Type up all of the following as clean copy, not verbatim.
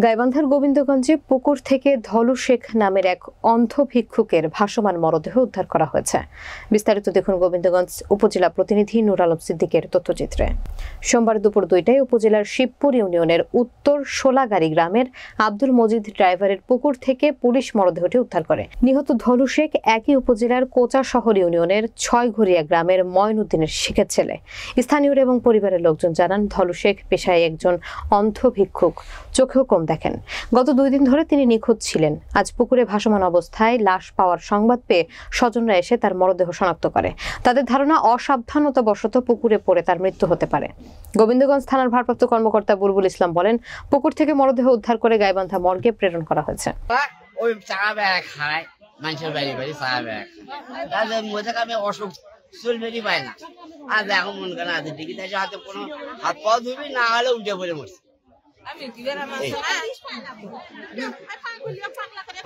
গাইবান্ধার গোবিন্দগঞ্জে পুকুর থেকে ধলু শেখ নামের এক অন্ধ ভিক্ষুকের ভাসমান মরদেহ উদ্ধার করা হয়েছে। বিস্তারিত দেখুন গোবিন্দগঞ্জ উপজেলা প্রতিনিধি নুর আলম সিদ্দিকের তথ্যচিত্রে। সোমবার দুপুর 2টায় উপজেলার শিবপুর ইউনিয়নের উত্তর সোলাগাড়ি গ্রামের আব্দুল মজিদ ড্রাইভারের পুকুর থেকে পুলিশ মরদেহটি উদ্ধার করে। নিহত ধলু শেখ একই উপজেলার কোচা শহর ইউনিয়নের 6ঘরিয়া গ্রামের ময়নুদ্দিনের শিখের ছেলে। স্থানীয়রা এবং পরিবারের লোকজন জানান, ধলু শেখ পেশায় একজন অন্ধ ভিক্ষুক, চোখেও কম দেখেন। গত 2 দিন ধরে তিনি নিখোঁজ ছিলেন। আজ পুকুরে ভাসমান অবস্থায় লাশ পাওয়ার সংবাদ পেয়ে স্বজনরা এসে তার মরদেহ শনাক্ত করে। তাদের ধারণা, অসাবধানতাবশত পুকুরে পড়ে তার মৃত্যু হতে পারে। গোবিন্দগঞ্জ থানার ভারপ্রাপ্ত কর্মকর্তা বুলবুল ইসলাম বলেন, পুকুর থেকে মরদেহ উদ্ধার করে গাইবান্ধা মর্গে প্রেরণ করা হয়েছে।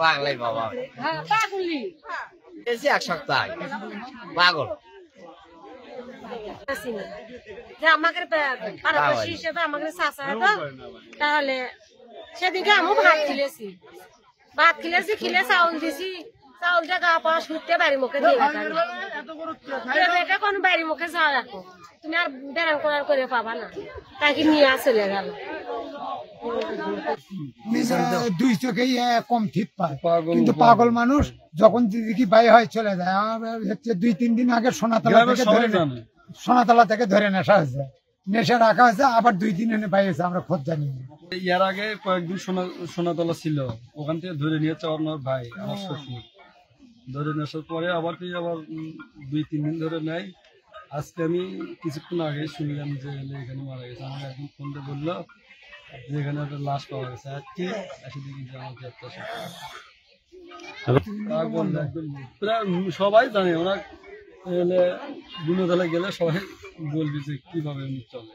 পাগলাই বাবা, এক সপ্তাহ পাগল। আমাকে পাড়াপড়শি হিসেবে আমাকে চাচা তো, তাহলে সেদিকে আমি ভাত খিলে চাউল দিছি, চাউলটা গা পাওয়া শুতে বাড়ি মুখে দিয়ে এটা কোন বাড়ি মুখে যাওয়া রাখো, তুমি আর বেড়ান করার করে পাবা না, তাকে নিয়ে চলে গেল। দুই চোখেই কম ঠিক পায়, কিন্তু পাগল মানুষ যখন দিদি বাইরে হয় চলে যায়। হচ্ছে 2-3 দিন আগে সোনাতলা থেকে ধরে নেশা হয়েছে, নেশা রাখা হয়েছে, আবার 2 দিন এনে বাইরে হয়েছে, আমরা খোঁজ জানি। এর আগে কয়েকদিন সোনাতলা ছিল, ওখান থেকে ধরে নিয়েছে আমার ভাই, আমার শ্বশুর। ধরে নেওয়ার পরে আবার 2-3 দিন ধরে নেয়। আজকে আমি কিছুক্ষণ আগে শুনলাম যে এখানে মারা গেছে। আমার একদম ফোনটা বললো যে এখানে একটা লাশ পাওয়া গেছে। আজকে এসে দেখি যে আমার প্রায় সবাই জানে, ওরা গুণতলায় গেলে সবাই বলবি যে কিভাবে উনি চলে।